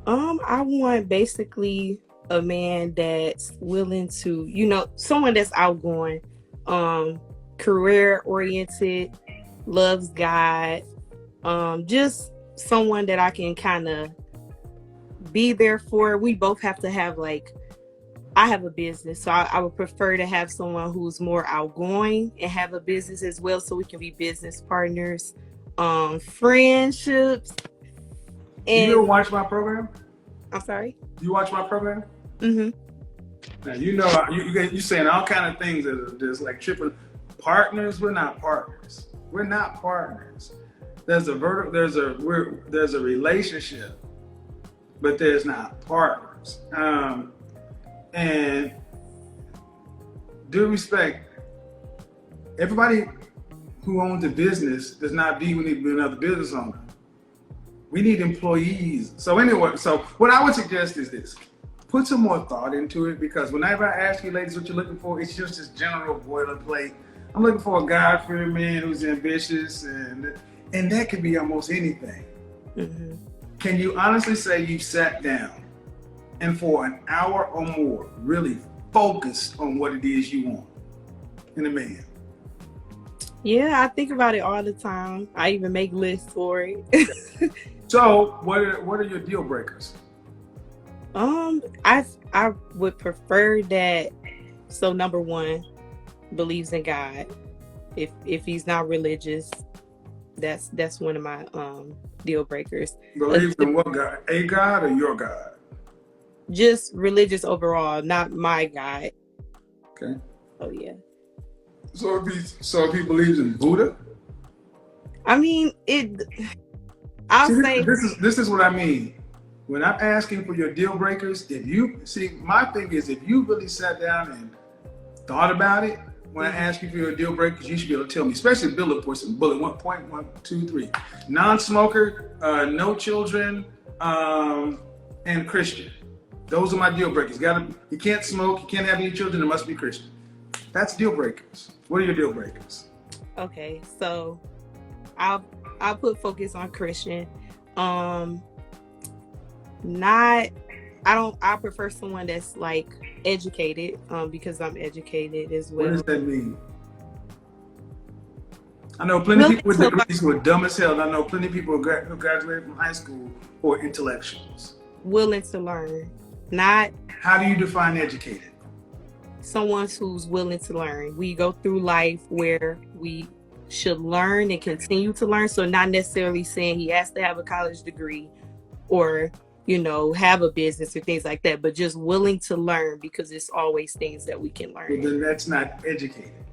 I want basically a man that's willing to, someone that's outgoing, career oriented, loves God, just someone that I can kind of be there for. We both have to have like, I have a business, so I would prefer to have someone who's more outgoing and have a business as well, so we can be business partners, friendships, Do you ever and watch my program? I'm sorry. Do you watch my program? Mm-hmm. Now you saying all kind of things that are just like tripping. Partners, we're not partners. We're not partners. There's a relationship, but there's not partners. And due respect, everybody who owns a business does not be, we need to be another business owner. We need employees. So anyway, so what I would suggest is this. Put some more thought into it, because whenever I ask you ladies what you're looking for, it's just this general boilerplate. I'm looking for a God-fearing man who's ambitious, and that could be almost anything. Mm-hmm. Can you honestly say you've sat down and for an hour or more really focused on what it is you want in a man? Yeah, I think about it all the time. I even make lists for it. So what are your deal breakers? I would prefer that. So number one, believes in God. If he's not religious, that's one of my deal breakers. Believes in what God? A God or your God? Just religious overall, not my God. Okay. Oh yeah. So if he believes in Buddha? I mean I'll say this is what I mean. When I'm asking for your deal breakers, if you see, my thing is, if you really sat down and thought about it, when I ask you for your deal breakers, you should be able to tell me, especially bullet points. Bullet 1.123, non-smoker, no children, and Christian. Those are my deal breakers. You can't smoke, you can't have any children, it must be Christian. That's deal breakers. What are your deal breakers? Okay, so I'll put focus on Christian. I prefer someone that's like educated, because I'm educated as well. What does that mean? I know plenty of people with degrees who are dumb as hell. And I know plenty of people who graduated from high school who are intellectuals. Willing to learn. Not. How do you define educated? Someone who's willing to learn. We go through life where we should learn and continue to learn. So not necessarily saying he has to have a college degree or, have a business or things like that, but just willing to learn, because it's always things that we can learn. Well, then that's not educated.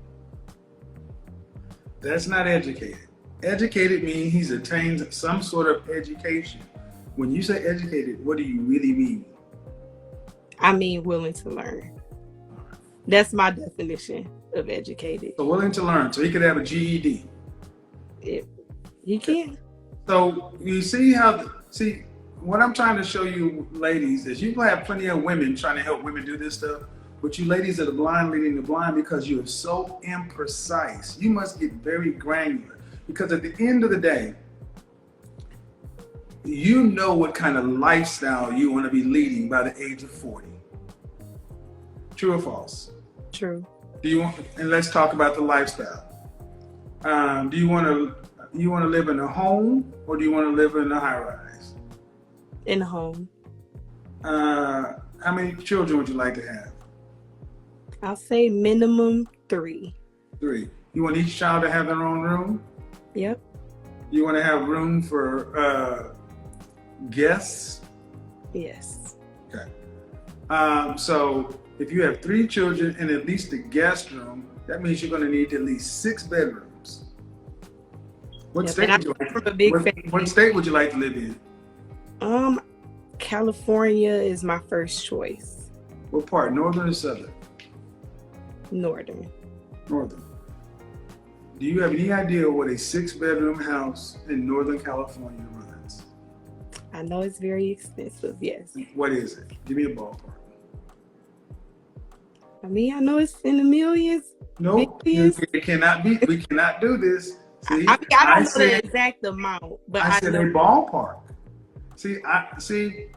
That's not educated. Educated means he's attained some sort of education. When you say educated, what do you really mean? I mean willing to learn. That's my definition of educated. So willing to learn, so he could have a GED. He can. So you see what I'm trying to show you, ladies, is you have plenty of women trying to help women do this stuff, but you ladies are the blind leading the blind, because you're so imprecise. You must get very granular, because at the end of the day, you know what kind of lifestyle you want to be leading by the age of 40. True or false? True. And let's talk about the lifestyle. Do you want to live in a home, or do you want to live in a high rise? In a home. How many children would you like to have? I'll say minimum 3. 3. You want each child to have their own room? Yep. You want to have room for guests? Yes. Okay. So if you have 3 children and at least a guest room, that means you're going to need at least 6 bedrooms. What state would you like to live in? California is my first choice. What part? Northern or southern? Northern. Northern. Do you have any idea what a 6-bedroom house in Northern California runs? I know it's very expensive, yes. What is it? Give me a ballpark. I mean, I know it's in the millions. No, it cannot be. We cannot do this. See, I don't know the exact amount, but I said a ballpark. See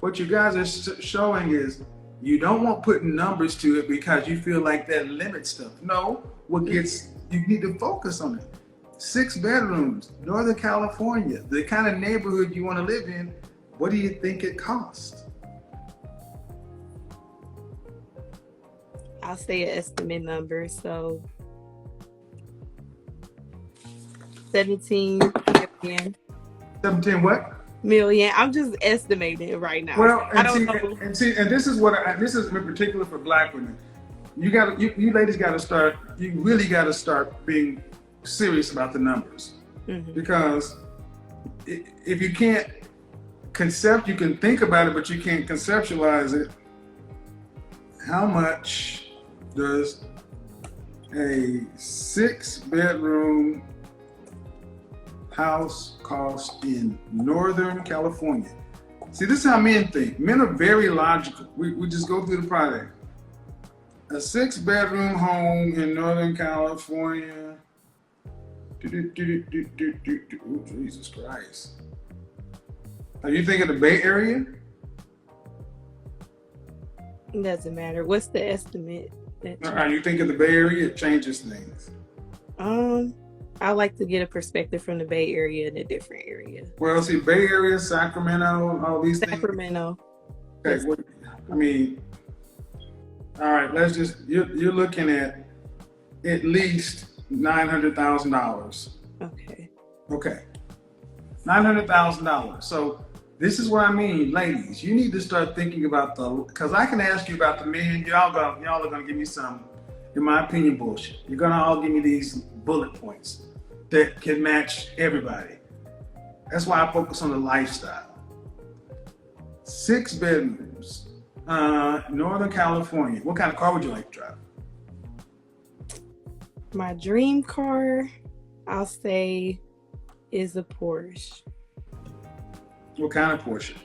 what you guys are showing is you don't want putting numbers to it because you feel like that limits stuff. No, you need to focus on it. 6 bedrooms, Northern California, the kind of neighborhood you want to live in. What do you think it costs? I'll say an estimate number. So 17 million. 17 what? Million. I'm just estimating right now. Well, I don't know. and this is this is in particular for Black women. You ladies got to start. You really got to start being serious about the numbers, because if you can't you can think about it, but you can't conceptualize it. How much does a 6-bedroom house cost in Northern California? See, this is how men think. Men are very logical. We just go through the product. A 6-bedroom home in Northern California. Oh, Jesus Christ. Are you thinking the Bay Area? It doesn't matter. What's the estimate? Are you thinking the Bay Area? It changes things. I like to get a perspective from the Bay Area and a different area. Well, see, Bay Area, Sacramento, all these things. Sacramento. Okay, all right, you're looking at least $900,000. Okay. Okay. $900,000. So this is what I mean, ladies. You need to start thinking about because I can ask you about the men. Y'all are gonna give me some, in my opinion, bullshit. You're gonna all give me these bullet points that can match everybody. That's why I focus on the lifestyle. 6 bedrooms, Northern California. What kind of car would you like to drive? My dream car, I'll say, is a Porsche. What kind of Porsche?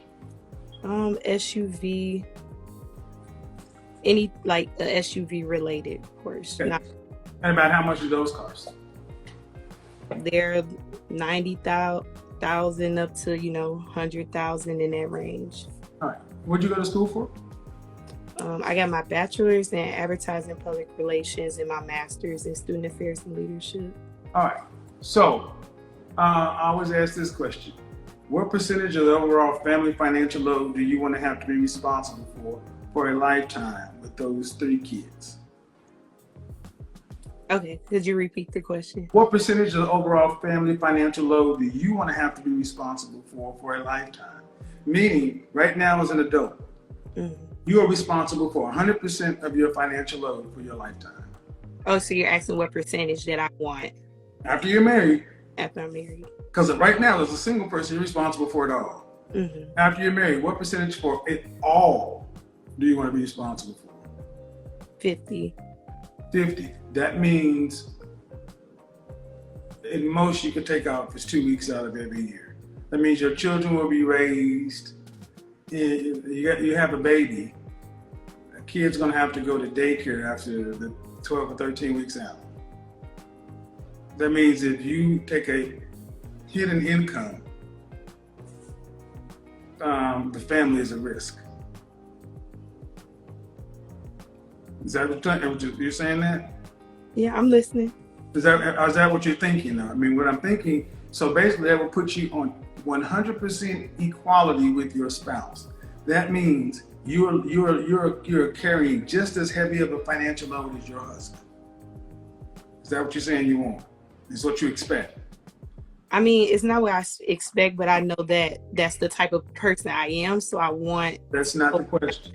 SUV. Any like a SUV related Porsche. Okay. And about how much do those cost? They're 90,000 up to 100,000 in that range. All right. What'd you go to school for? I got my bachelor's in advertising public relations and my master's in student affairs and leadership. All right. So I always ask this question. What percentage of the overall family financial load do you want to have to be responsible for a lifetime with those 3 kids? Okay, could you repeat the question? What percentage of the overall family financial load do you want to have to be responsible for a lifetime? Meaning, right now as an adult, you are responsible for 100% of your financial load for your lifetime. Oh, so you're asking what percentage that I want? After you're married. After I'm married. Because right now, as a single person, you're responsible for it all. After you're married, what percentage for it all do you want to be responsible for? 50. 50. That means, at most, you could take out just 2 weeks out of every year. That means your children will be raised. You have a baby. A kid's going to have to go to daycare after the 12 or 13 weeks out. That means if you take a hidden income, the family is at risk. Is that what you're saying that? Yeah, I'm listening. Is that what you're thinking? I mean, what I'm thinking, so basically that will put you on 100% equality with your spouse. That means you're carrying just as heavy of a financial load as your husband. Is that what you're saying you want? Is what you expect? I mean, it's not what I expect, but I know that that's the type of person I am, so I want... That's not the question.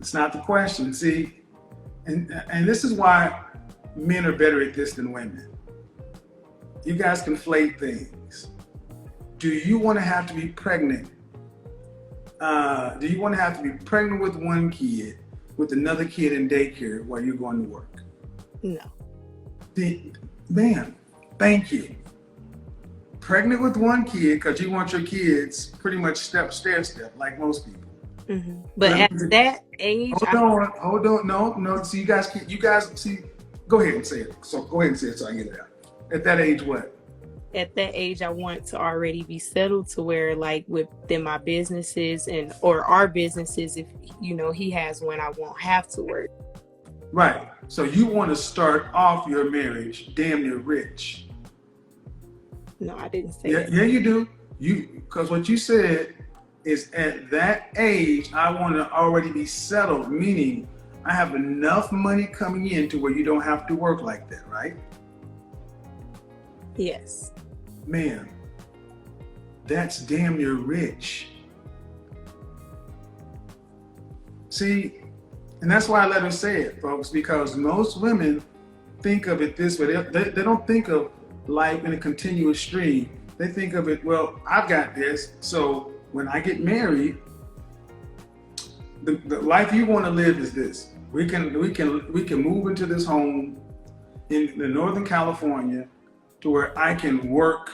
It's not the question. See, and this is why men are better at this than women. You guys conflate things. Do you want to have to be pregnant? Do you want to have to be pregnant with one kid, with another kid in daycare while you're going to work? No. Man, thank you. Pregnant with one kid because you want your kids pretty much stair step like most people. But at that age, hold on, no. See, you guys see. Go ahead and say it. So go ahead and say it so I get it out. At that age, what? at that age, I want to already be settled to where, like, within my businesses or our businesses, if he has one, I won't have to work. Right. So you want to start off your marriage damn near rich. No, I didn't say Yeah, that. yeah, you do. Because what you said is at that age, I want to already be settled, meaning I have enough money coming in to where you don't have to work like that, right? Yes. Man, that's damn near rich. See, and that's why I let her say it, folks, because most women think of it this way. They don't think of life in a continuous stream. They think of it, well, I've got this, so when I get married, the life you want to live is this. We can move into this home in the Northern California to where I can work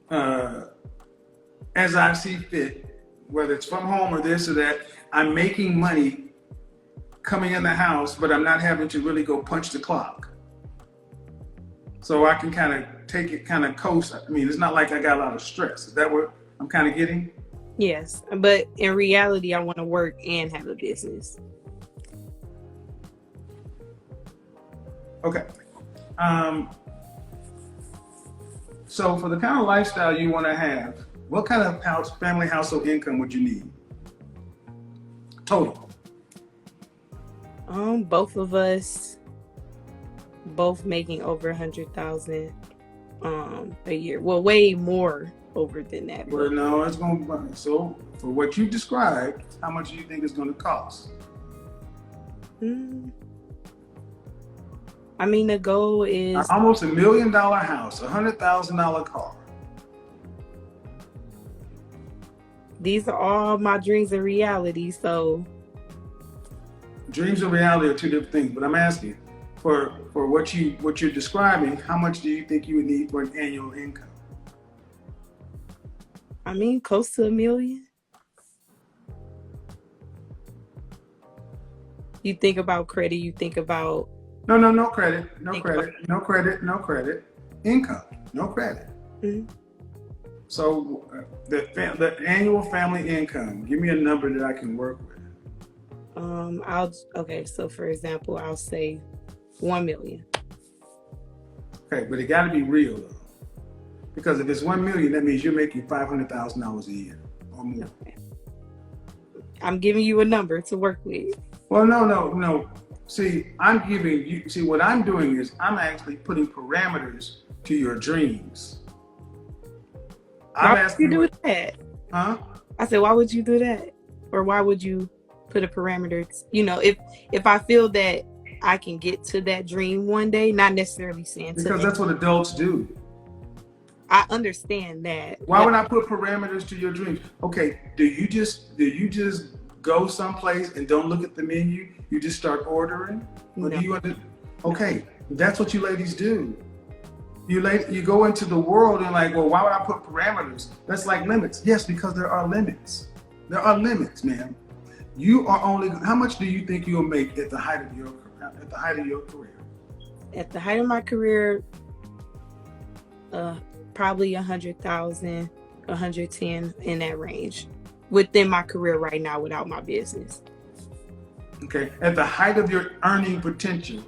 as I see fit, whether it's from home or this or that. I'm making money coming in the house, but I'm not having to really go punch the clock. So I can kind of take it, kind of coast. I mean, it's not like I got a lot of stress. Is that what I'm kind of getting? Yes, but in reality, I want to work and have a business. Okay. So for the kind of lifestyle you want to have, what kind of family household income would you need? Total. Both of us, both making over 100,000 a year. Well, way more over than that. Well, no, it's going to. So for what you described, how much do you think it's going to cost? I mean, the goal is almost $1 million house, $100,000 car. These are all my dreams and reality. So dreams and reality are two different things. But I'm asking for what you're describing. How much do you think you would need for an annual income? I mean, close to $1 million. You think about credit. You think about no credit, no credit. Income, no credit. Mm-hmm. So the annual family income. Give me a number that I can work with. So for example, I'll say $1 million. Okay, but it got to be real though, because if it's $1 million, that means you're making $500,000 a year or more. Okay. I'm giving you a number to work with. Well, no. See, I'm giving you. See, what I'm doing is I'm actually putting parameters to your dreams. Why would you do that? Huh? I said, why would you do that? Or why would you put a parameter? If I feel that I can get to that dream one day, not necessarily saying because that's what adults do. I understand that. Why would I put parameters to your dreams? Okay, do you just go someplace and don't look at the menu? You just start ordering? Or do you okay, that's what you ladies do. You go into the world and like, well, why would I put parameters? That's like limits. Yes, because there are limits. There are limits, man. You are only. How much do you think you'll make at the height of your career? At the height of my career, probably 100,000, 110 in that range within my career right now without my business. Okay. At the height of your earning potential,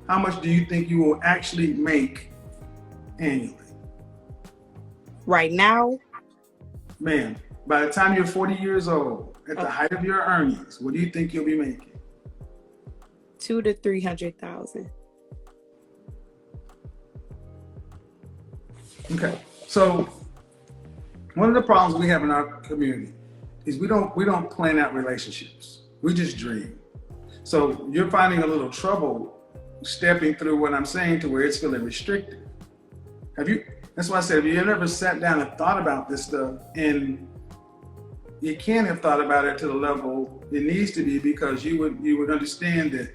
how much do you think you will actually make annually? Right now? Man, by the time you're 40 years old, at the height of your earnings, what do you think you'll be making? 200,000 to 300,000. Okay. So one of the problems we have in our community is we don't plan out relationships. We just dream. So you're finding a little trouble stepping through what I'm saying to where it's feeling restricted. That's why I said, have you ever sat down and thought about this stuff? And you can't have thought about it to the level it needs to be, because you would understand that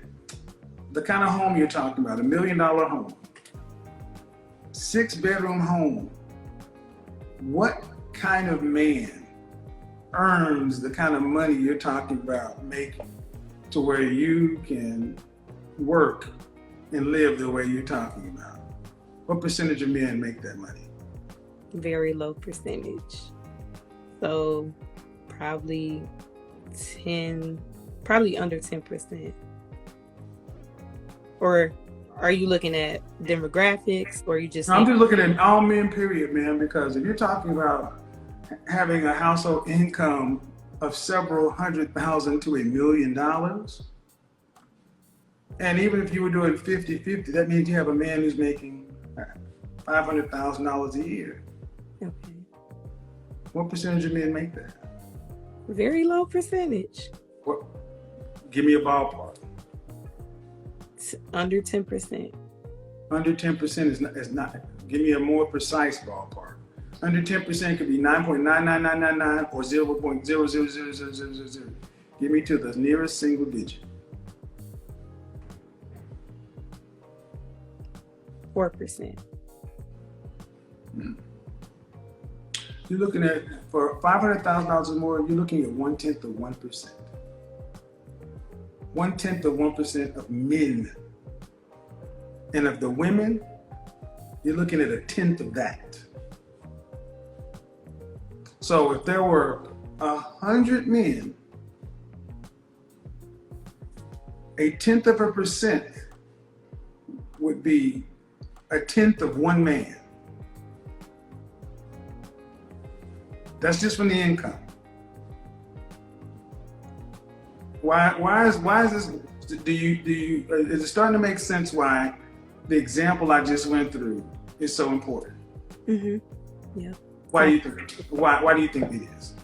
the kind of home you're talking about, $1 million home, 6-bedroom home, what kind of man earns the kind of money you're talking about making to where you can work and live the way you're talking about? What percentage of men make that money? Very low percentage. So probably under 10%. Or are you looking at demographics, or you just? I'm just looking at all men, period, man, because if you're talking about having a household income of several $100,000 to $1 million, and even if you were doing 50-50, that means you have a man who's making $500,000 a year. Okay. What percentage of men make that? Very low percentage. What? Give me a ballpark. Under 10%. Under 10% is not. Give me a more precise ballpark. Under 10% could be 9.99999 or 0.000000. Give me to the nearest single digit. 4%. You're looking at, for $500,000 or more, you're looking at 1/10 of 1%. 1/10 of 1% of men. And of the women, you're looking at 1/10 of that. So if there were 100 men, 0.1% would be 1/10 of one man. That's just from the income. Why is this? Is it starting to make sense why the example I just went through is so important? Yeah. Why do you think? Why do you think it is?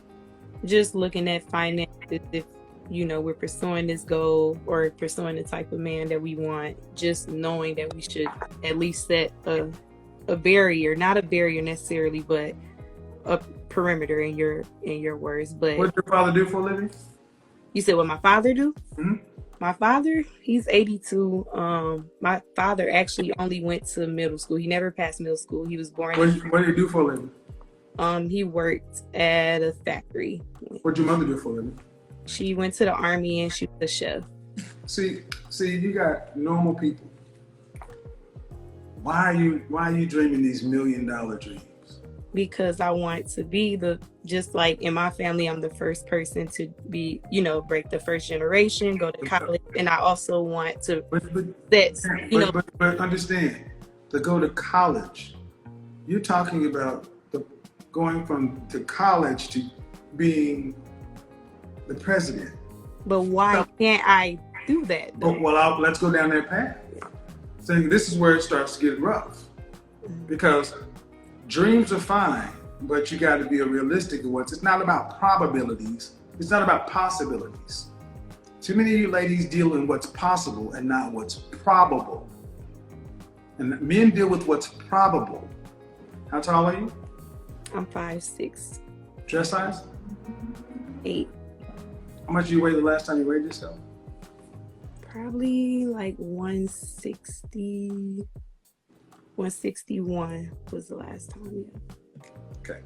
Just looking at finances, if we're pursuing this goal or pursuing the type of man that we want, just knowing that we should at least set a barrier, not a barrier necessarily, but a perimeter in your words. But what did your father do for a living? You said what my father do? Mm-hmm. My father, he's 82. My father actually only went to middle school. He never passed middle school. He was born. What did he do for a living? He worked at a factory. What did your mother do for a living? She went to the Army and she was a chef. See, you got normal people. Why are you dreaming these $1 million dreams? Because I want to be just like in my family, I'm the first person to be, break the first generation, go to college. And I also want to, but understand, to go to college, you're talking about going to college to being the president. But why can't I do that, though? Well, let's go down that path. Saying this is where it starts to get rough, because dreams are fine, but you got to be realistic of what's. It's not about probabilities. It's not about possibilities. Too many of you ladies deal in what's possible and not what's probable. And men deal with what's probable. How tall are you? I'm 5'6". Dress size? 8. How much did you weigh the last time you weighed yourself? Probably like 160. 161 was the last time. Yeah. Okay.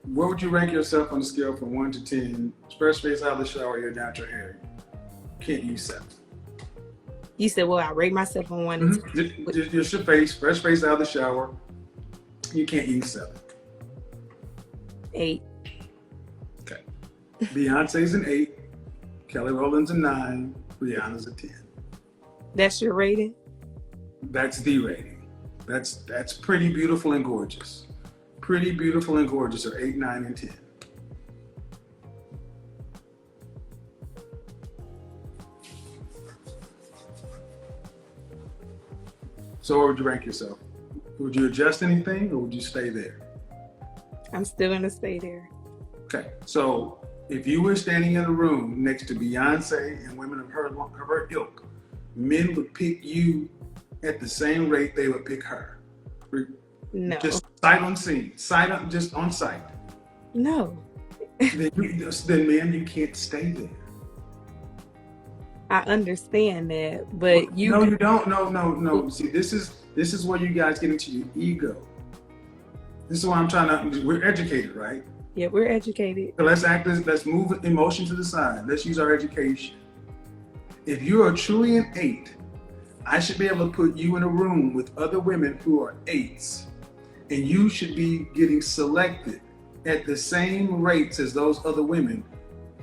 Where would you rank yourself on a scale from 1 to 10? Fresh face out of the shower, your natural hair. Can't use 7. You said, well, I rate myself on 1 to 10. Just your face, fresh face out of the shower. You can't use 7. 8. Okay. Beyonce's an 8. Kelly Rowland's a 9. Rihanna's a 10. That's your rating? That's the rating. That's pretty beautiful and gorgeous. Pretty beautiful and gorgeous are 8, 9, and 10. So where would you rank yourself? Would you adjust anything or would you stay there? I'm still going to stay there. Okay. So if you were standing in a room next to Beyonce and women of her ilk, men would pick you at the same rate they would pick her. No. Just sight on scene. Just on sight. No. Then man, you can't stay there. I understand that, but No, you don't. No. See, this is where you guys get into your ego. This is why I'm trying to. We're educated, right? Yeah, we're educated. So let's move emotion to the side. Let's use our education. If you are truly an 8, I should be able to put you in a room with other women who are 8s, and you should be getting selected at the same rates as those other women,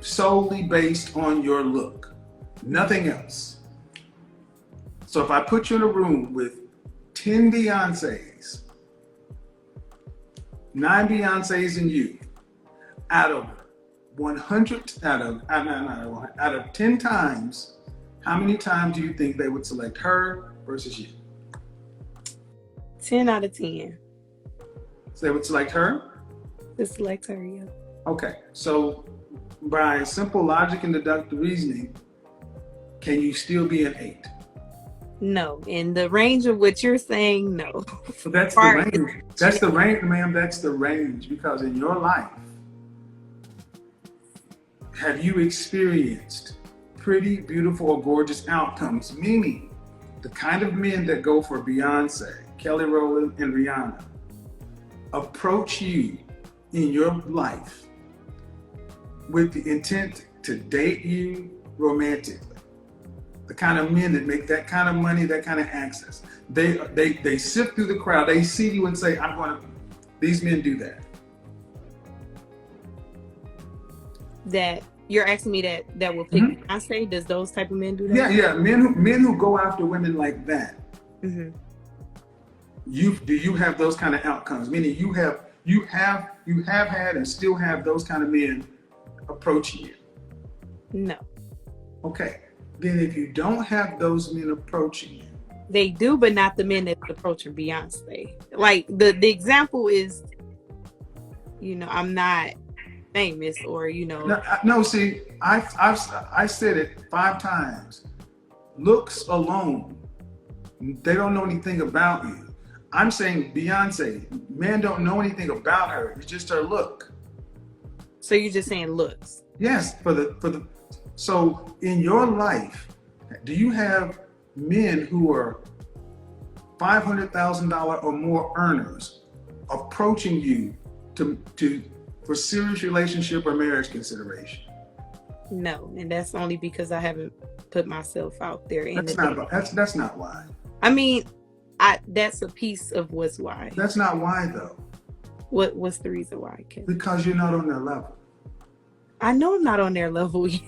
solely based on your look, nothing else. So if I put you in a room with 10 Beyoncés, 9 Beyoncés and you, out of 100, out of 10 times, how many times do you think they would select her versus you? 10 out of 10. So they would select her? To select her, yeah. Okay, so by simple logic and deductive reasoning, can you still be an 8? No. In the range of what you're saying, no. So that's the range. That's the range, ma'am. That's the range. Because in your life, have you experienced pretty, beautiful, or gorgeous outcomes? Meaning, the kind of men that go for Beyonce, Kelly Rowland, and Rihanna approach you in your life with the intent to date you romantically. The kind of men that make that kind of money, that kind of access. They sift through the crowd. They see you and say, I'm going to, these men do that. That you're asking me that will pick Beyonce? Does those type of men do that? Yeah. Men who go after women like that. Mm-hmm. Do you have those kind of outcomes? Meaning you have had and still have those kind of men approaching you? No. Okay. Then if you don't have those men approaching you, they do, but not the men that's approaching Beyonce. Like the example is, I'm not famous, or No. See, I said it 5 times. Looks alone, they don't know anything about you. I'm saying Beyonce, men don't know anything about her. It's just her look. So you're just saying looks? Yes. So in your life, do you have men who are $500,000 or more earners approaching you for serious relationship or marriage consideration? No, and that's only because I haven't put myself out there. That's not why. I mean, that's a piece of what's why. That's not why though. What's the reason why, Ken? Because you're not on their level. I know I'm not on their level yet.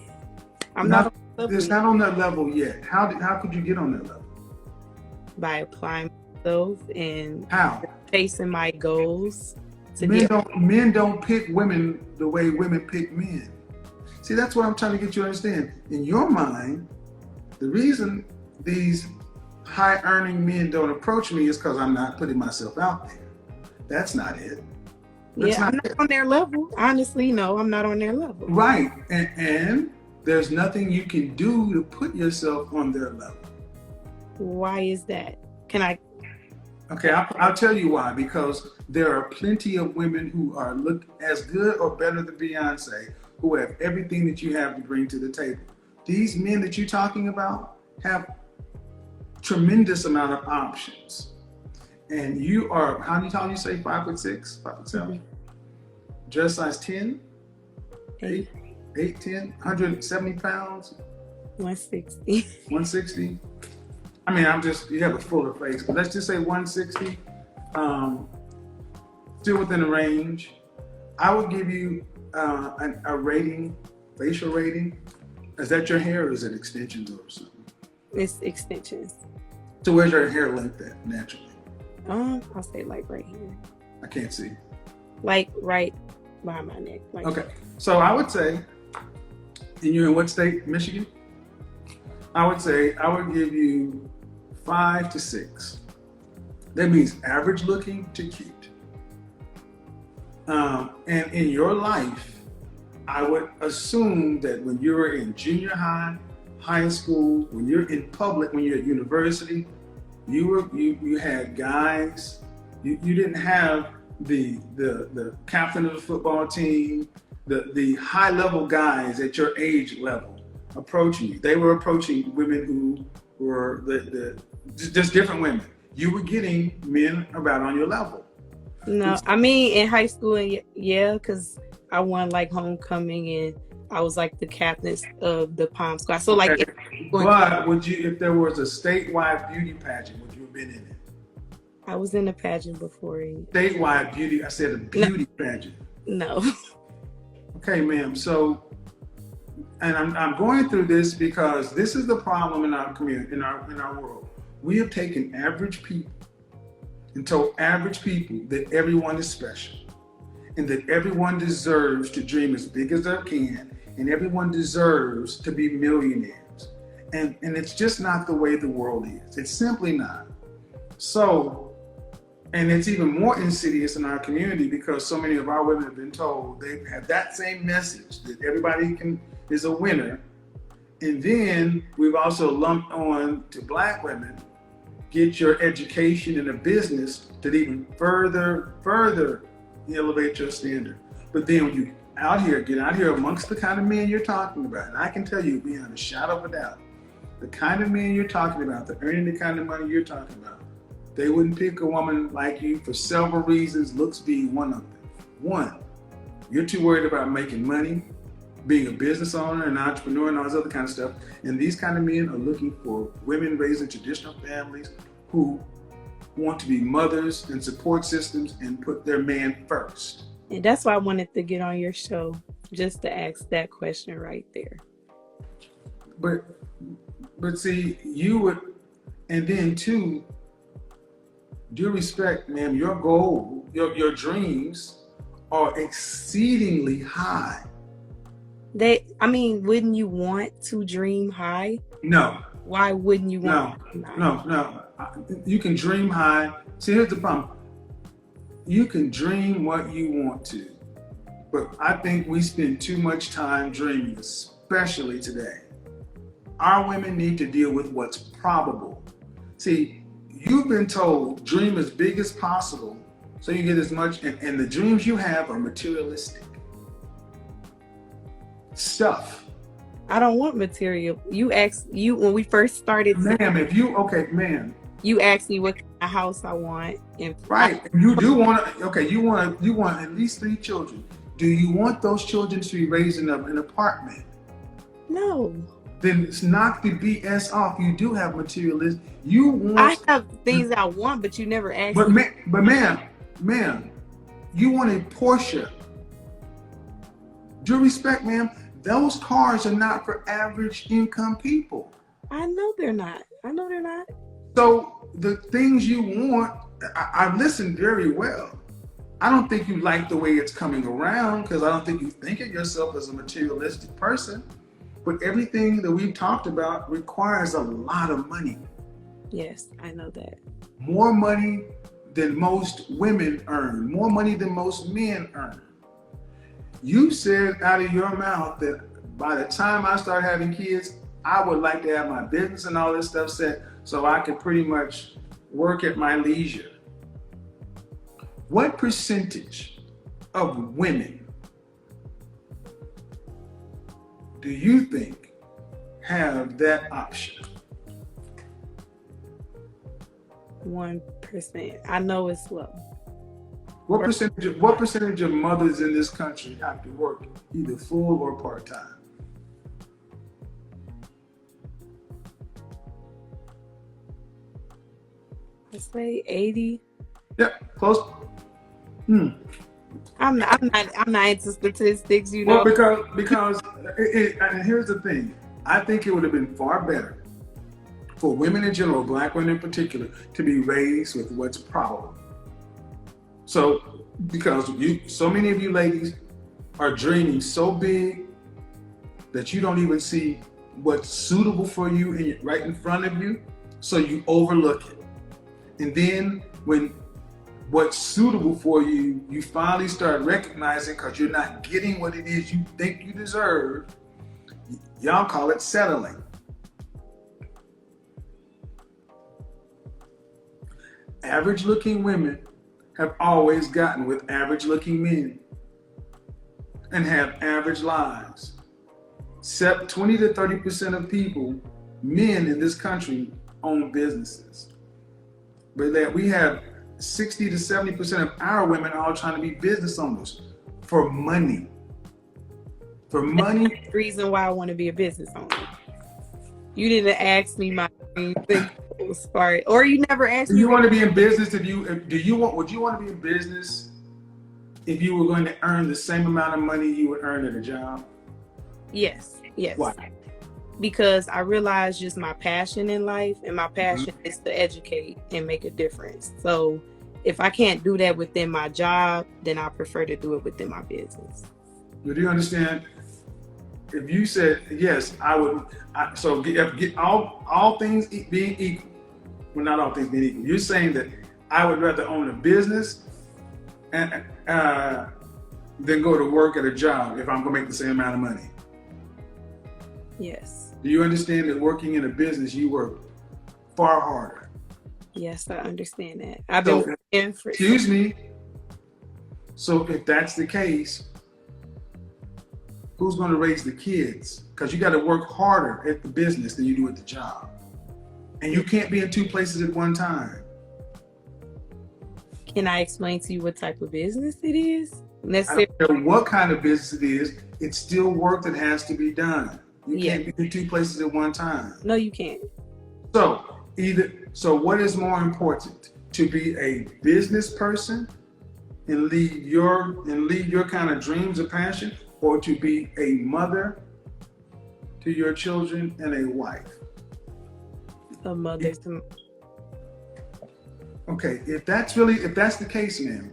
It's not on their level yet. How could you get on their level? By applying myself and how? Chasing my goals. Men don't pick women the way women pick men. See, that's what I'm trying to get you to understand. In your mind, the reason these high-earning men don't approach me is because I'm not putting myself out there. That's not it. I'm not on their level. Honestly, no, I'm not on their level. Right. And there's nothing you can do to put yourself on their level. Why is that? Can I? Okay, I'll tell you why. Because there are plenty of women who look as good or better than Beyonce, who have everything that you have to bring to the table. These men that you're talking about have tremendous amount of options. And you are, how many times you say 5'6", 5'7"? Dress size 10? 8, 10, 170 pounds? 160. 160? I mean, you have a fuller face, but let's just say 160. Still within the range. I would give you a rating, facial rating. Is that your hair or is it extensions or something? It's extensions. So where's your hair length at naturally? I'll say like right here. I can't see. Like right behind my neck. Okay. So I would say, and you're in what state? Michigan? I would say I would give you 5 to 6. That means average looking to cute. And in your life, I would assume that when you're in junior high, high school, when you're in public, when you're at university, you had guys. You didn't have the captain of the football team, the high level guys at your age level approaching you. They were approaching women who were just different women. You were getting men about on your level. No, I mean in high school, yeah, because I won like homecoming and I was like the captain of the pom squad. So like, Okay. But would you, if there was a statewide beauty pageant, would you have been in it? I was in a pageant before. Statewide beauty, I said a beauty pageant. No. Okay, ma'am. So, and I'm going through this because this is the problem in our community, in our world. We have taken average people and told average people that everyone is special and that everyone deserves to dream as big as they can and everyone deserves to be millionaires. And it's just not the way the world is. It's simply not. So, and it's even more insidious in our community because so many of our women have been told they have that same message that everybody is a winner. And then we've also lumped on to Black women, get your education in a business to even further elevate your standard. But then when you get out here amongst the kind of men you're talking about, and I can tell you beyond a shadow of a doubt, the kind of men you're talking about, the earning the kind of money you're talking about, they wouldn't pick a woman like you for several reasons, looks being one of them. One, you're too worried about making money, being a business owner, an entrepreneur, and all this other kind of stuff. And these kind of men are looking for women raised in traditional families who want to be mothers and support systems and put their man first. And that's why I wanted to get on your show, just to ask that question right there. But see, you would, and then two, due respect, ma'am, your goal, your dreams are exceedingly high. Wouldn't you want to dream high? No. Why wouldn't you want to dream high? No. You can dream high. See, here's the problem. You can dream what you want to, but I think we spend too much time dreaming, especially today. Our women need to deal with what's probable. See, you've been told dream as big as possible so you get as much, and the dreams you have are materialistic stuff. I don't want material. You asked when we first started. Ma'am, you asked me what kind of house I want, and right, you do want to. Okay, you want at least 3 children. Do you want those children to be raised in an apartment? No. Then knock the BS off. You do have materialism. I have things I want, but you never asked. But ma'am, you want a Porsche. Due respect, ma'am, those cars are not for average income people. I know they're not. So the things you want, I've listened very well. I don't think you like the way it's coming around because I don't think you think of yourself as a materialistic person. But everything that we've talked about requires a lot of money. Yes, I know that. More money than most women earn, more money than most men earn. You said out of your mouth that by the time I start having kids, I would like to have my business and all this stuff set so I could pretty much work at my leisure. What percentage of women do you think have that option? 1%. I know it's low. What percentage of mothers in this country have to work either full or part-time? Let's say 80. Yep, close. I'm not into statistics, you know. Well, because and here's the thing. I think it would have been far better for women in general, Black women in particular, to be raised with what's probable. So, because so many of you ladies are dreaming so big that you don't even see what's suitable for you right in front of you, so you overlook it. And then when what's suitable for you, you finally start recognizing because you're not getting what it is you think you deserve, y'all call it settling. Average looking women have always gotten with average looking men and have average lives. 20 to 30% of people, men in this country, own businesses. But that we have 60 to 70% of our women all trying to be business owners for money. For money. The reason why I want to be a business owner. You didn't ask me my dreams and goals, or you never asked Do me. you want to be in business? Would you want to be in business if you were going to earn the same amount of money you would earn at a job? Yes. Why? Because I realized just my passion in life, and my passion is to educate and make a difference. So if I can't do that within my job, then I prefer to do it within my business. But do you understand? If you said yes, I would. So get all things being equal. Well, not all things being equal. You're saying that I would rather own a business and than go to work at a job if I'm going to make the same amount of money. Yes. Do you understand that working in a business, you work far harder? Yes, I understand that. I've been working for. Excuse me. So if that's the case, who's going to raise the kids? Because you got to work harder at the business than you do at the job. And you can't be in two places at one time. Can I explain to you what type of business it is? I don't care what kind of business it is, it's still work that has to be done. You can't be in two places at one time. No, you can't. So what is more important? To be a business person and lead your kind of dreams or passion, or to be a mother to your children and a wife? A mother. Okay, if that's the case, ma'am,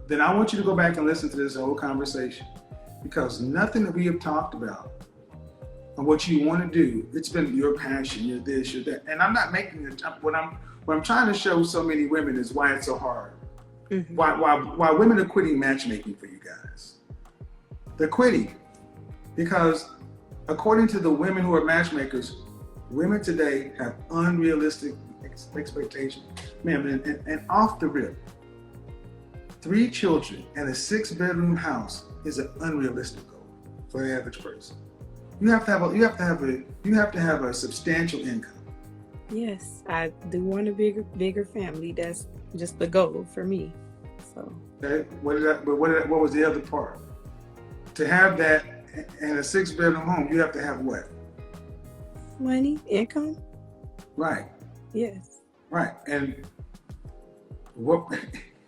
then I want you to go back and listen to this whole conversation, because nothing that we have talked about and what you want to do, it's been your passion, you're this, you're that. And I'm not making it, what I'm trying to show so many women is why it's so hard. Mm-hmm. Why women are quitting matchmaking for you guys. They're quitting because according to the women who are matchmakers, women today have unrealistic expectations. Ma'am, and off the rip, 3 children and a 6-bedroom house is an unrealistic goal for the average person. You have to have a substantial income. Yes, I do want a bigger family. That's just the goal for me. So. Okay. What was the other part? To have that in a 6-bedroom home, you have to have what? Money, income. Right. Yes. Right. And what?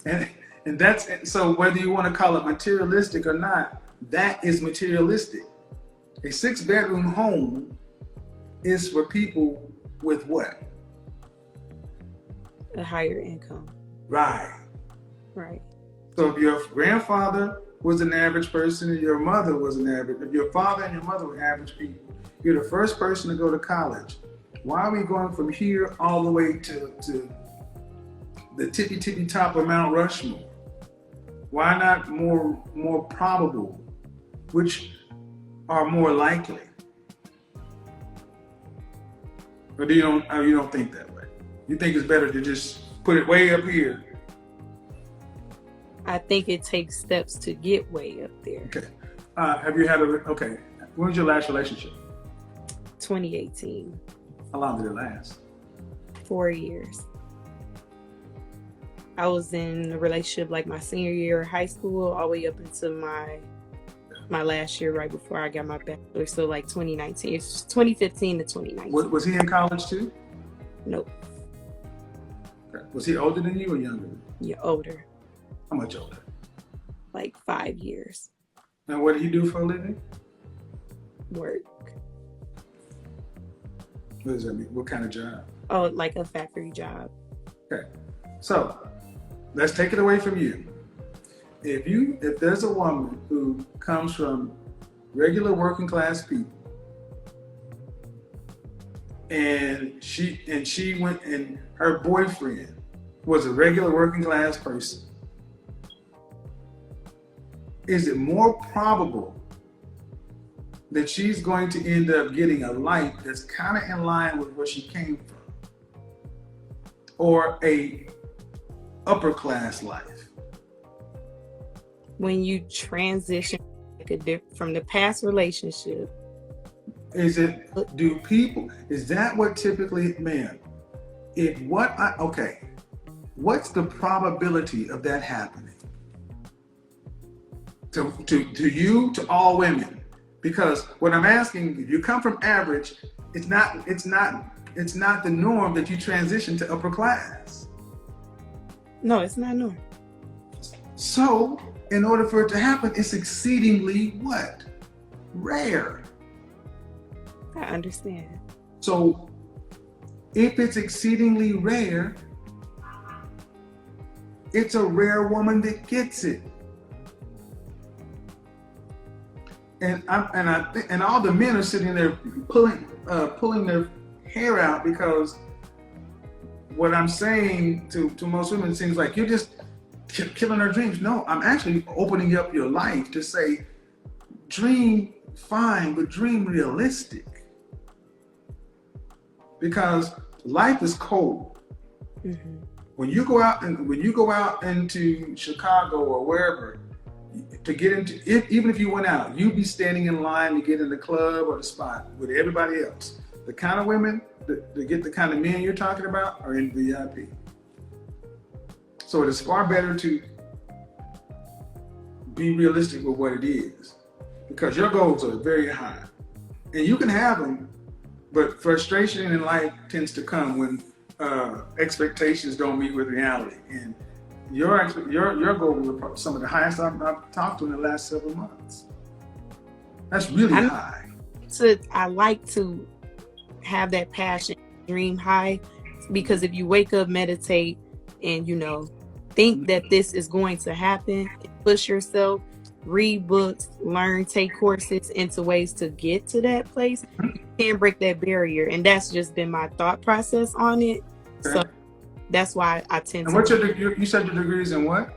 And that's, so whether you want to call it materialistic or not, that is materialistic. A 6-bedroom home is for people with what? A higher income. Right. Right. So if your grandfather was an average person and your mother was an average, if your father and your mother were average people, you're the first person to go to college. Why are we going from here all the way to the tippy top of Mount Rushmore? Why not more probable, which are more likely? Or you don't think that way? You think it's better to just put it way up here? I think it takes steps to get way up there. Okay. Have you had when was your last relationship? 2018. How long did it last? 4 years. I was in a relationship like my senior year of high school, all the way up until my last year, right before I got my bachelor's. So like 2019, it's 2015 to 2019. Was he in college too? Nope. Okay. Was he older than you or younger? Yeah, older. How much older? Like 5 years. And what did he do for a living? Work. What does that mean? What kind of job? Oh, like a factory job. Okay. So let's take it away from you. If there's a woman who comes from regular working class people and she went and her boyfriend was a regular working class person, is it more probable that she's going to end up getting a life that's kind of in line with where she came from, or a upper class life? When you transition from the past relationship, is that what typically, man? What's the probability of that happening? To you, to all women, Because what I'm asking, if you come from average, it's not the norm that you transition to upper class. No, it's not normal. So, in order for it to happen, it's exceedingly what? Rare. I understand. So, if it's exceedingly rare, it's a rare woman that gets it. And all the men are sitting there pulling their hair out, because what I'm saying to most women seems like you're just killing their dreams. No, I'm actually opening up your life to say, dream fine, but dream realistic. Because life is cold. Mm-hmm. When you go out into Chicago or wherever to get into, even if you went out, you'd be standing in line to get in the club or the spot with everybody else. The kind of women that get the kind of men you're talking about are in VIP. So it is far better to be realistic with what it is, because your goals are very high, and you can have them, but frustration in life tends to come when expectations don't meet with reality. And your goals are some of the highest I've talked to in the last several months. That's really high. So I like to have that passion, dream high, because if you wake up, meditate, and think that this is going to happen, push yourself, read books, learn, take courses into ways to get to that place, you can't break that barrier. And that's just been my thought process on it. Okay. So that's why I tend to. And what's your degree? You said your degree is in what?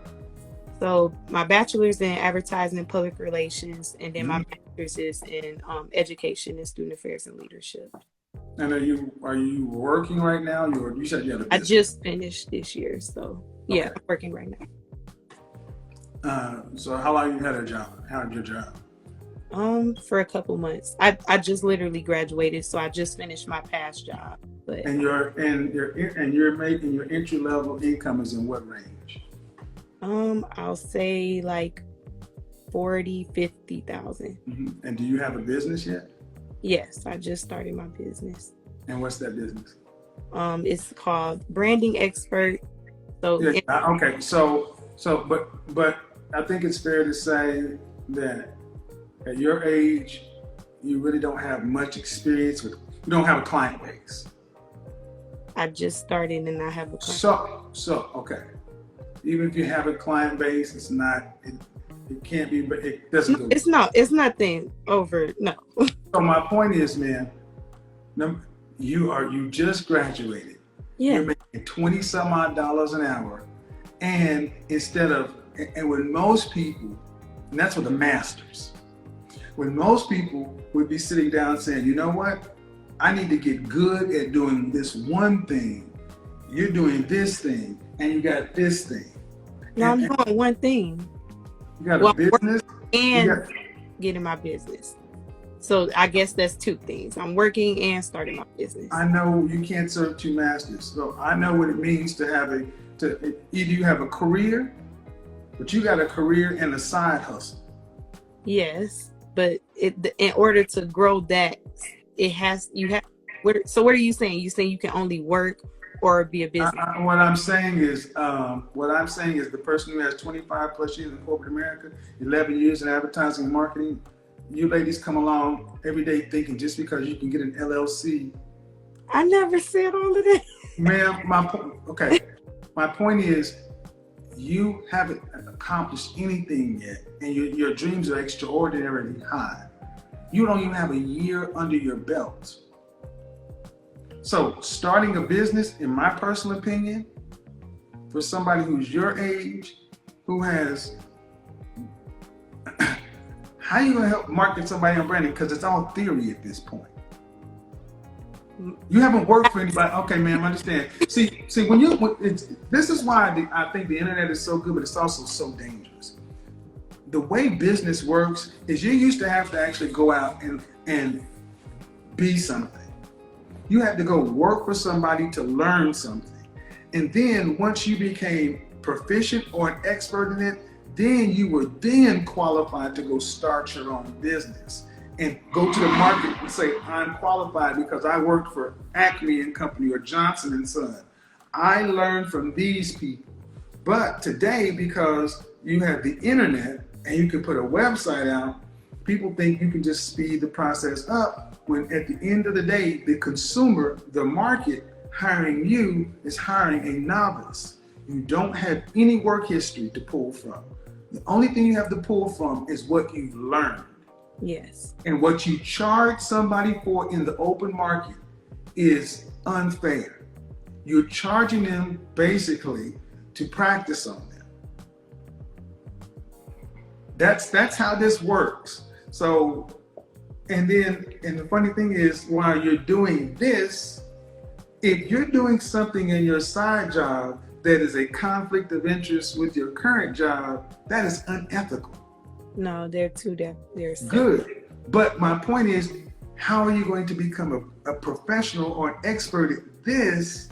So my bachelor's in advertising and public relations, and then my master's is in education and student affairs and leadership. And are you working right now? You said you had a business. I just finished this year, so yeah, I'm working right now. So how long you had a job? How had your job? For a couple months. I just literally graduated, so I just finished my past job. But you're making your entry level income is in what range? I'll say like 40,000-50,000. Mm-hmm. And do you have a business yet? Yes, I just started my business. And what's that business? It's called Branding Expert. So okay. So but I think it's fair to say that at your age, you really don't have much experience you don't have a client base. I just started and I have a client. So okay. Even if you have a client base, it can't be, but it doesn't go. It's nothing over, no. So my point is, man, you just graduated. Yeah. You're making $20 some odd an hour. And when most people, and that's with the masters, when most people would be sitting down saying, you know what? I need to get good at doing this one thing. You're doing this thing, and you got this thing. No, I'm doing one thing. You got a business and getting my business. So I guess that's two things. I'm working and starting my business. I know you can't serve two masters. So I know what it means to have either you have a career, but you got a career and a side hustle. Yes, but in order to grow that, so what are you saying? You saying you can only work or be a business? What I'm saying is the person who has 25 plus years in corporate America, 11 years in advertising and marketing, you ladies come along every day thinking just because you can get an LLC. I never said all of that. Ma'am, my point is you haven't accomplished anything yet, and your dreams are extraordinarily high. You don't even have a year under your belt. So starting a business, in my personal opinion, for somebody who's your age, who has, how are you gonna help market somebody on branding? Because it's all theory at this point. You haven't worked for anybody. Okay, ma'am, I understand. See, this is why I think the internet is so good, but it's also so dangerous. The way business works is you used to have to actually go out and be something. You had to go work for somebody to learn something. And then once you became proficient or an expert in it, then you were then qualified to go start your own business. and go to the market and say, I'm qualified because I worked for Acme and Company or Johnson and Son. I learned from these people. But today, because you have the internet and you can put a website out, people think you can just speed the process up, when at the end of the day, the consumer, the market hiring you is hiring a novice. You don't have any work history to pull from. The only thing you have to pull from is what you've learned. Yes. And what you charge somebody for in the open market is unfair. You're charging them basically to practice on them. That's how this works. So, and the funny thing is, while you're doing this, if you're doing something in your side job that is a conflict of interest with your current job, that is unethical. No, they're separate. Good. But my point is, how are you going to become a professional or an expert at this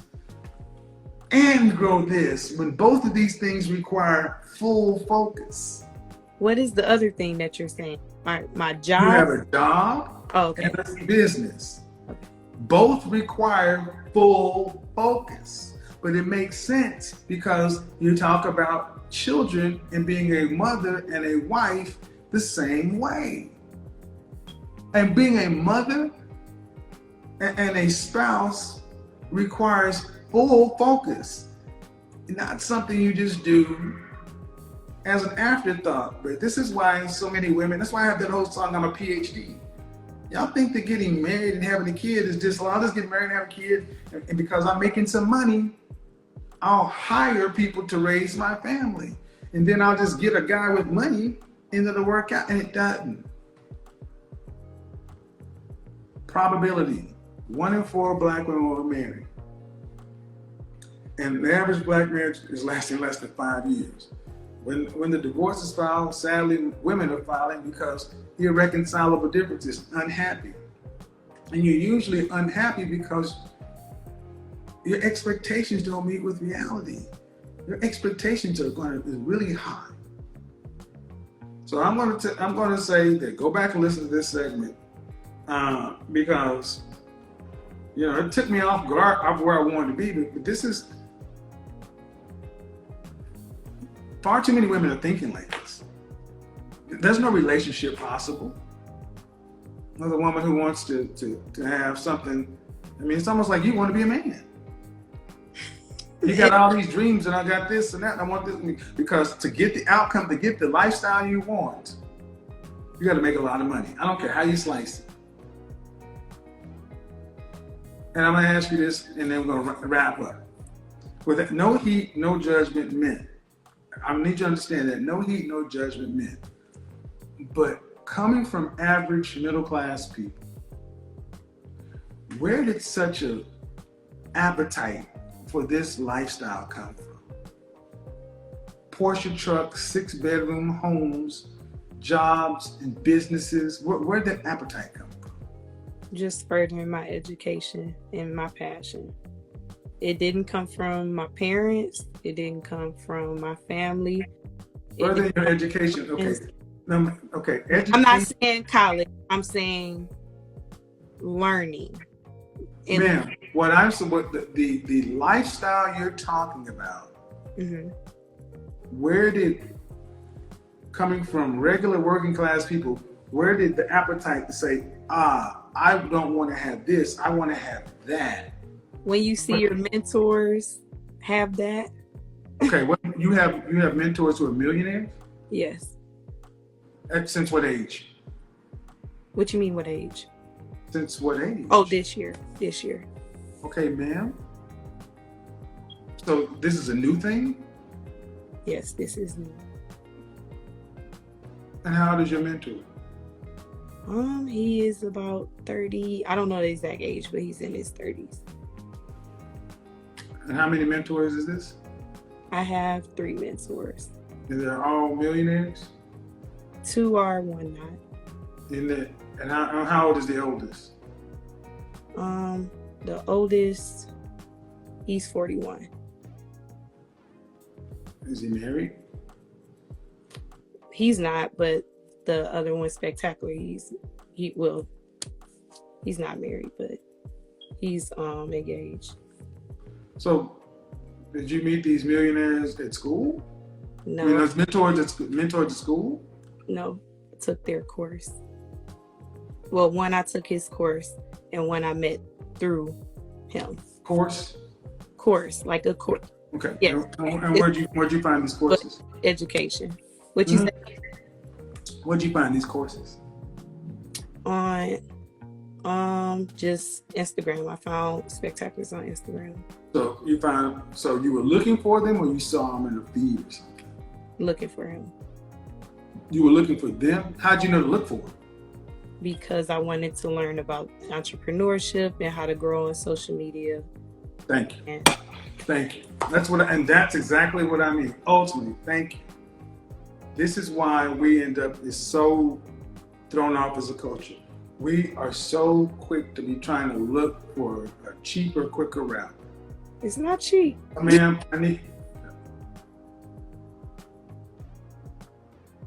and grow this when both of these things require full focus? What is the other thing that you're saying? My job? You have a job and a business. Okay. Both require full focus. But it makes sense because you talk about children and being a mother and a wife the same way. And being a mother and a spouse requires full focus, not something you just do as an afterthought. But this is why so many women, that's why I have that whole song, I'm a PhD. Y'all think that getting married and having a kid is just, well, I'll just get married and have a kid, and because I'm making some money, I'll hire people to raise my family. And then I'll just get a guy with money and it'll work out, and it doesn't. Probability, 1 in 4 black women will marry. And the average black marriage is lasting less than 5 years. When the divorce is filed, sadly, women are filing because irreconcilable differences, unhappy. And you're usually unhappy because your expectations don't meet with reality. Your expectations is really high. So I'm going to say that go back and listen to this segment because it took me off guard of where I wanted to be. But this is far too many women are thinking like this. There's no relationship possible. Another woman who wants to have something. I mean, it's almost like you want to be a man. You got all these dreams, and I got this and that, and I want this. Because to get the outcome, to get the lifestyle you want, you got to make a lot of money. I don't care how you slice it. And I'm going to ask you this, and then we're going to wrap up. With no heat, no judgment meant. I need you to understand that no heat, no judgment meant. But coming from average middle-class people, where did such an appetite for this lifestyle come from? Porsche trucks, 6-bedroom homes, jobs and businesses. Where did that appetite come from? Just furthering my education and my passion. It didn't come from my parents. It didn't come from my family. Furthering your education, okay. Education. I'm not saying college. I'm saying learning. Ma'am, what the lifestyle you're talking about, mm-hmm. Where did, coming from regular working class people, where did the appetite to say, I don't want to have this, I want to have that? When you see your mentors have that. Okay, well, you have mentors who are millionaires? Yes. Since what age? What you mean, what age? Since what age? Oh, this year. Okay, ma'am. So this is a new thing? Yes, this is new. And how old is your mentor? He is about 30. I don't know the exact age, but he's in his 30s. And how many mentors is this? I have 3 mentors. And they're all millionaires? 2 are, 1 not. And how old is the oldest? The oldest, he's 41. Is he married? He's not, but the other one, Spectacular, he's he's not married, but he's engaged. So, did you meet these millionaires at school? No. I mean, those mentors at school? No, I took their course. Well, one I took his course, and one I met through him. Course, like a course. Okay. Yeah. And where'd you find these courses? Education. What you say? Where'd you find these courses? On just Instagram. I found Spectaculars on Instagram. So you were looking for them, or you saw them in the feed or something? Looking for him. You were looking for them? How'd you know to look for them? Because I wanted to learn about entrepreneurship and how to grow on social media. Thank you. Thank you. That's exactly what I mean. Ultimately, thank you. This is why we end up is so thrown off as a culture. We are so quick to be trying to look for a cheaper, quicker route. It's not cheap. Ma'am,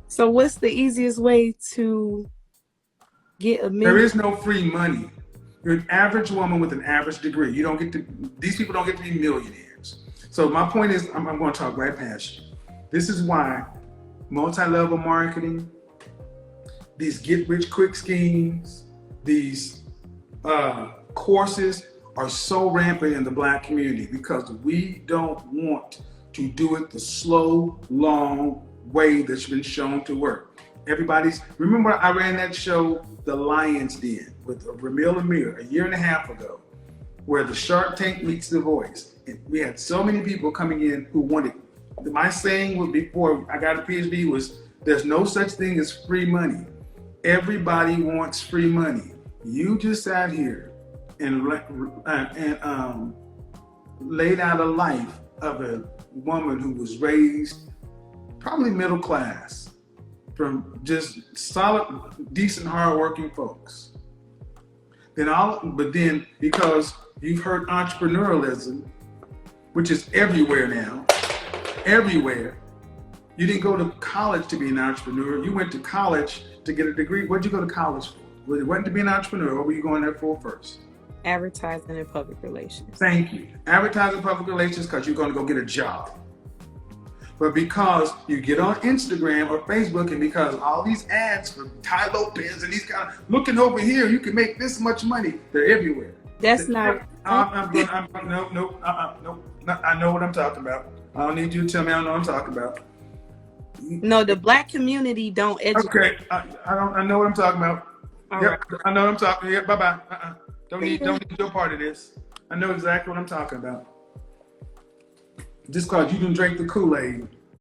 So what's the easiest way to get $1 million? There is no free money. You're an average woman with an average degree. These people don't get to be millionaires. So my point is, I'm going to talk right past you. This is why multi-level marketing, these get-rich-quick schemes, these courses are so rampant in the Black community because we don't want to do it the slow, long way that's been shown to work. Remember I ran that show, The Lion's Den, with Ramil Amir a year and a half ago, where the Shark Tank meets The Voice. And we had so many people coming in who wanted, my saying before I got a PhD was, there's no such thing as free money. Everybody wants free money. You just sat here and laid out a life of a woman who was raised probably middle class, from just solid, decent, hardworking folks. But then because you've heard entrepreneurialism, which is everywhere now, everywhere. You didn't go to college to be an entrepreneur. You went to college to get a degree. What'd you go to college for? It wasn't to be an entrepreneur. What were you going there for first? Advertising and public relations. Thank you. Advertising and public relations because you're going to go get a job. But because you get on Instagram or Facebook, and because all these ads for Ty Lopez and these guys looking over here, you can make this much money. They're everywhere. That's not. No. I know what I'm talking about. I don't need you to tell me I know what I'm talking about. No, the Black community don't educate. Okay, I know what I'm talking about. All yep, right. I know what I'm talking. Yeah, bye bye. Don't need your part of this. I know exactly what I'm talking about. Just because you didn't drink the Kool-Aid